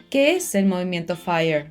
¿Qué es el movimiento FIRE?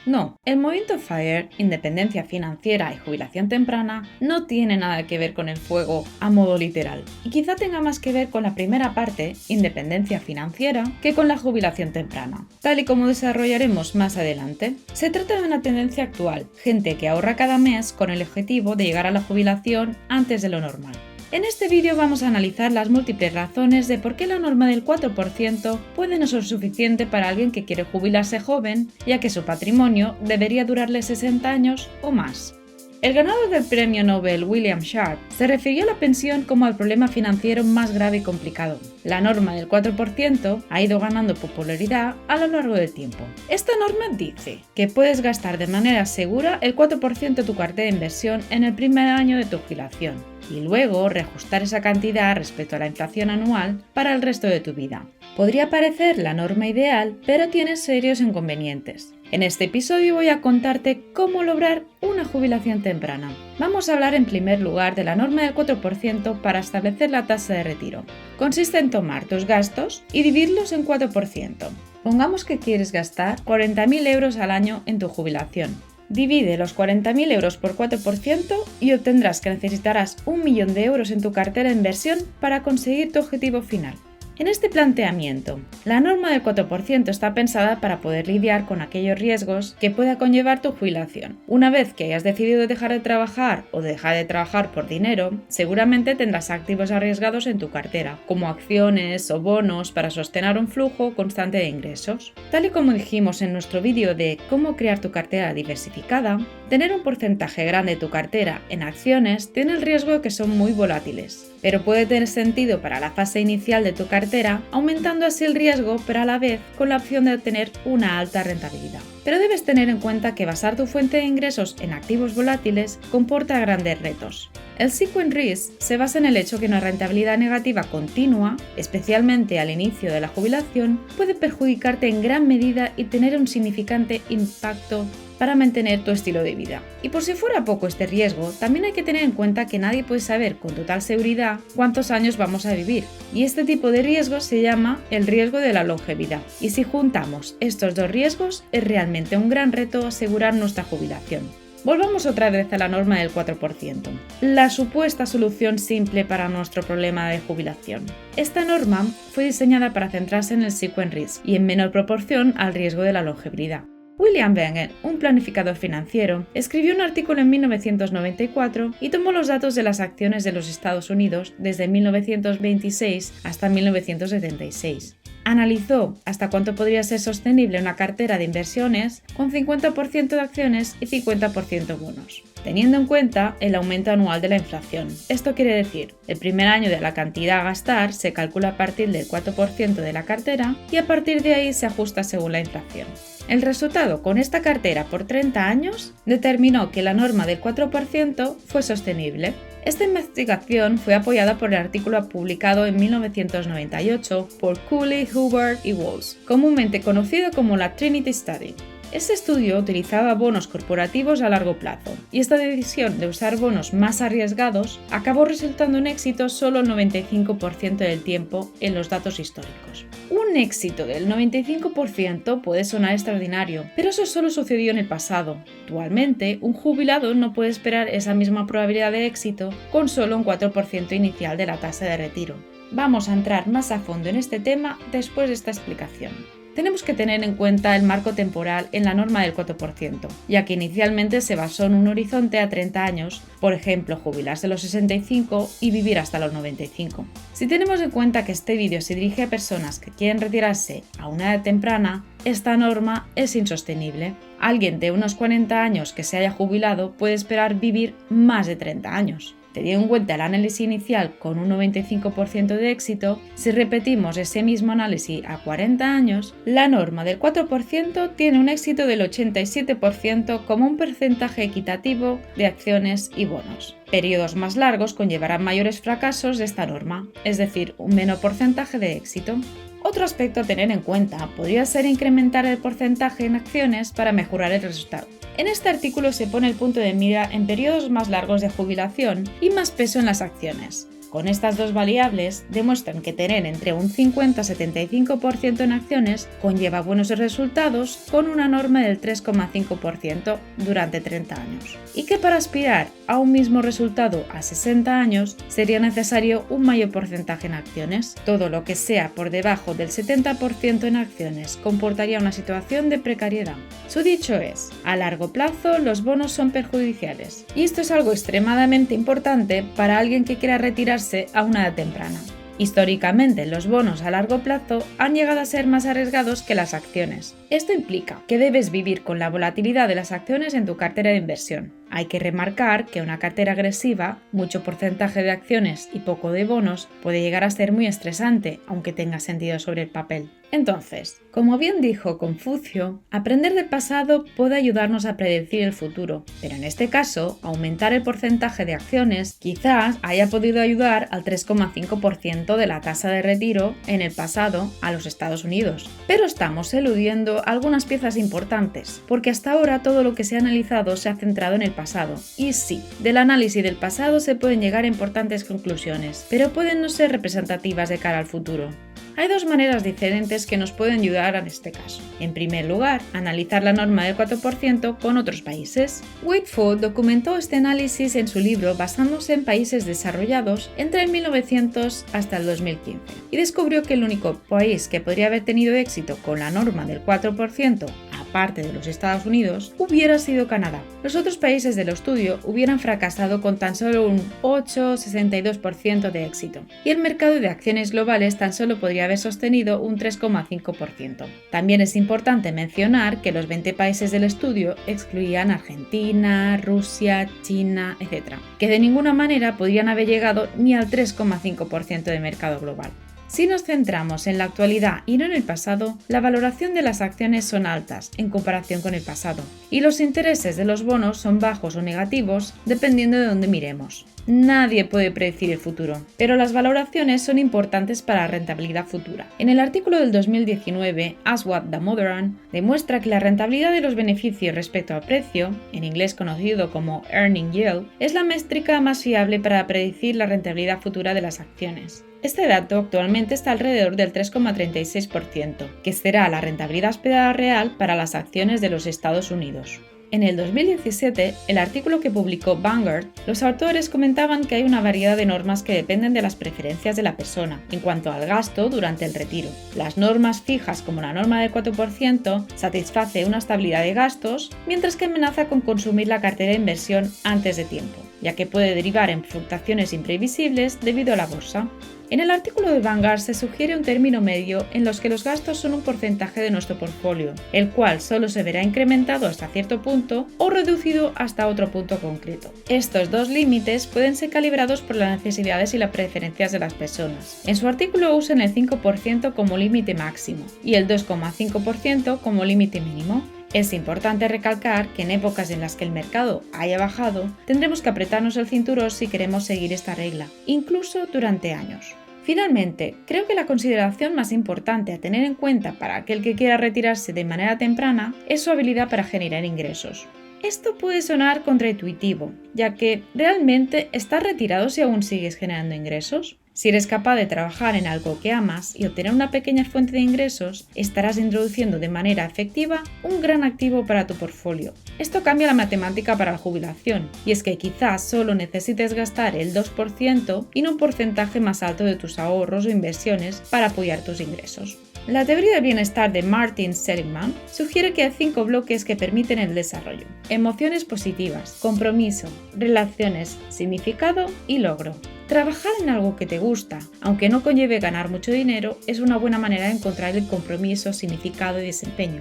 No, el movimiento FIRE, independencia financiera y jubilación temprana, no tiene nada que ver con el fuego a modo literal, y quizá tenga más que ver con la primera parte, independencia financiera, que con la jubilación temprana, tal y como desarrollaremos más adelante. Se trata de una tendencia actual, gente que ahorra cada mes con el objetivo de llegar a la jubilación antes de lo normal. En este vídeo vamos a analizar las múltiples razones de por qué la norma del 4% puede no ser suficiente para alguien que quiere jubilarse joven, ya que su patrimonio debería durarle 60 años o más. El ganador del premio Nobel William Sharpe se refirió a la pensión como al problema financiero más grave y complicado. La norma del 4% ha ido ganando popularidad a lo largo del tiempo. Esta norma dice que puedes gastar de manera segura el 4% de tu cartera de inversión en el primer año de tu jubilación y luego reajustar esa cantidad respecto a la inflación anual para el resto de tu vida. Podría parecer la norma ideal, pero tiene serios inconvenientes. En este episodio voy a contarte cómo lograr una jubilación temprana. Vamos a hablar en primer lugar de la norma del 4% para establecer la tasa de retiro. Consiste en tomar tus gastos y dividirlos en 4%. Pongamos que quieres gastar 40.000 euros al año en tu jubilación. Divide los 40.000 euros por 4% y obtendrás que necesitarás 1 millón de euros en tu cartera de inversión para conseguir tu objetivo final. En este planteamiento, la norma del 4% está pensada para poder lidiar con aquellos riesgos que pueda conllevar tu jubilación. Una vez que hayas decidido dejar de trabajar o dejar de trabajar por dinero, seguramente tendrás activos arriesgados en tu cartera, como acciones o bonos para sostener un flujo constante de ingresos. Tal y como dijimos en nuestro vídeo de cómo crear tu cartera diversificada, tener un porcentaje grande de tu cartera en acciones tiene el riesgo de que son muy volátiles, pero puede tener sentido para la fase inicial de tu cartera, aumentando así el riesgo, pero a la vez con la opción de obtener una alta rentabilidad. Pero debes tener en cuenta que basar tu fuente de ingresos en activos volátiles comporta grandes retos. El sequence risk se basa en el hecho que una rentabilidad negativa continua, especialmente al inicio de la jubilación, puede perjudicarte en gran medida y tener un significante impacto para mantener tu estilo de vida. Y por si fuera poco este riesgo, también hay que tener en cuenta que nadie puede saber con total seguridad cuántos años vamos a vivir, y este tipo de riesgo se llama el riesgo de la longevidad. Y si juntamos estos dos riesgos, es realmente un gran reto asegurar nuestra jubilación. Volvamos otra vez a la norma del 4%, la supuesta solución simple para nuestro problema de jubilación. Esta norma fue diseñada para centrarse en el sequence risk y en menor proporción al riesgo de la longevidad. William Wenger, un planificador financiero, escribió un artículo en 1994 y tomó los datos de las acciones de los Estados Unidos desde 1926 hasta 1976. Analizó hasta cuánto podría ser sostenible una cartera de inversiones con 50% de acciones y 50% bonos, teniendo en cuenta el aumento anual de la inflación. Esto quiere decir, el primer año de la cantidad a gastar se calcula a partir del 4% de la cartera y a partir de ahí se ajusta según la inflación. El resultado con esta cartera por 30 años determinó que la norma del 4% fue sostenible. Esta investigación fue apoyada por el artículo publicado en 1998 por Cooley, Hubbard y Walls, comúnmente conocido como la Trinity Study. Este estudio utilizaba bonos corporativos a largo plazo, y esta decisión de usar bonos más arriesgados acabó resultando un éxito solo el 95% del tiempo en los datos históricos. Un éxito del 95% puede sonar extraordinario, pero eso solo sucedió en el pasado. Actualmente, un jubilado no puede esperar esa misma probabilidad de éxito con solo un 4% inicial de la tasa de retiro. Vamos a entrar más a fondo en este tema después de esta explicación. Tenemos que tener en cuenta el marco temporal en la norma del 4%, ya que inicialmente se basó en un horizonte a 30 años, por ejemplo, jubilarse a los 65 y vivir hasta los 95. Si tenemos en cuenta que este vídeo se dirige a personas que quieren retirarse a una edad temprana, esta norma es insostenible. Alguien de unos 40 años que se haya jubilado puede esperar vivir más de 30 años. Teniendo en cuenta el análisis inicial con un 95% de éxito, si repetimos ese mismo análisis a 40 años, la norma del 4% tiene un éxito del 87% como un porcentaje equitativo de acciones y bonos. Periodos más largos conllevarán mayores fracasos de esta norma, es decir, un menor porcentaje de éxito. Otro aspecto a tener en cuenta podría ser incrementar el porcentaje en acciones para mejorar el resultado. En este artículo se pone el punto de mira en periodos más largos de jubilación y más peso en las acciones. con estas dos variables demuestran que tener entre un 50-75% en acciones conlleva buenos resultados con una norma del 3,5% durante 30 años, y que para aspirar a un mismo resultado a 60 años sería necesario un mayor porcentaje en acciones. Todo lo que sea por debajo del 70% en acciones comportaría una situación de precariedad. Su dicho es, a largo plazo los bonos son perjudiciales, y esto es algo extremadamente importante para alguien que quiera retirarse a una edad temprana. Históricamente, los bonos a largo plazo han llegado a ser más arriesgados que las acciones. Esto implica que debes vivir con la volatilidad de las acciones en tu cartera de inversión. Hay que remarcar que una cartera agresiva, mucho porcentaje de acciones y poco de bonos, puede llegar a ser muy estresante, aunque tenga sentido sobre el papel. Entonces, como bien dijo Confucio, aprender del pasado puede ayudarnos a predecir el futuro, pero en este caso, aumentar el porcentaje de acciones quizás haya podido ayudar al 3,5% de la tasa de retiro en el pasado a los Estados Unidos. Pero estamos eludiendo algunas piezas importantes, porque hasta ahora todo lo que se ha analizado se ha centrado en el pasado. Y sí, del análisis del pasado se pueden llegar a importantes conclusiones, pero pueden no ser representativas de cara al futuro. Hay dos maneras diferentes que nos pueden ayudar en este caso. En primer lugar, analizar la norma del 4% con otros países. Whitford documentó este análisis en su libro basándose en países desarrollados entre el 1900 hasta el 2015 y descubrió que el único país que podría haber tenido éxito con la norma del 4%, aparte de los Estados Unidos, hubiera sido Canadá. Los otros países del estudio hubieran fracasado con tan solo un 8,62% de éxito, y el mercado de acciones globales tan solo podría haber sostenido un 3,5%. También es importante mencionar que los 20 países del estudio excluían Argentina, Rusia, China, etc., que de ninguna manera podrían haber llegado ni al 3,5% de mercado global. Si nos centramos en la actualidad y no en el pasado, la valoración de las acciones son altas en comparación con el pasado, y los intereses de los bonos son bajos o negativos dependiendo de dónde miremos. Nadie puede predecir el futuro, pero las valoraciones son importantes para la rentabilidad futura. En el artículo del 2019, Aswath Damodaran demuestra que la rentabilidad de los beneficios respecto al precio, en inglés conocido como Earning Yield, es la métrica más fiable para predecir la rentabilidad futura de las acciones. Este dato actualmente está alrededor del 3,36%, que será la rentabilidad esperada real para las acciones de los Estados Unidos. En el 2017, el artículo que publicó Vanguard, los autores comentaban que hay una variedad de normas que dependen de las preferencias de la persona en cuanto al gasto durante el retiro. Las normas fijas, como la norma del 4%, satisface una estabilidad de gastos, mientras que amenaza con consumir la cartera de inversión antes de tiempo, ya que puede derivar en fluctuaciones imprevisibles debido a la bolsa. En el artículo de Vanguard se sugiere un término medio en los que los gastos son un porcentaje de nuestro portfolio, el cual solo se verá incrementado hasta cierto punto o reducido hasta otro punto concreto. Estos dos límites pueden ser calibrados por las necesidades y las preferencias de las personas. En su artículo usan el 5% como límite máximo y el 2,5% como límite mínimo. Es importante recalcar que en épocas en las que el mercado haya bajado, tendremos que apretarnos el cinturón si queremos seguir esta regla, incluso durante años. Finalmente, creo que la consideración más importante a tener en cuenta para aquel que quiera retirarse de manera temprana es su habilidad para generar ingresos. Esto puede sonar contraintuitivo, ya que ¿realmente estás retirado si aún sigues generando ingresos? Si eres capaz de trabajar en algo que amas y obtener una pequeña fuente de ingresos, estarás introduciendo de manera efectiva un gran activo para tu portfolio. Esto cambia la matemática para la jubilación, y es que quizás solo necesites gastar el 2% y no un porcentaje más alto de tus ahorros o inversiones para apoyar tus ingresos. La teoría del bienestar de Martin Seligman sugiere que hay 5 bloques que permiten el desarrollo: emociones positivas, compromiso, relaciones, significado y logro. Trabajar en algo que te gusta, aunque no conlleve ganar mucho dinero, es una buena manera de encontrar el compromiso, significado y desempeño.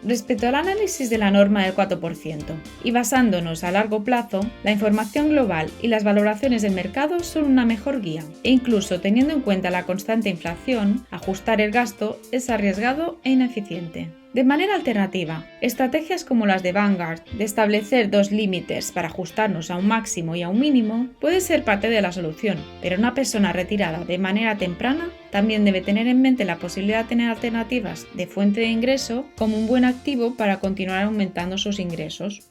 Respecto al análisis de la norma del 4%, y basándonos a largo plazo, la información global y las valoraciones del mercado son una mejor guía, e incluso teniendo en cuenta la constante inflación, ajustar el gasto es arriesgado e ineficiente. De manera alternativa, estrategias como las de Vanguard, de establecer dos límites para ajustarnos a un máximo y a un mínimo, puede ser parte de la solución, pero una persona retirada de manera temprana también debe tener en mente la posibilidad de tener alternativas de fuente de ingreso como un buen activo para continuar aumentando sus ingresos.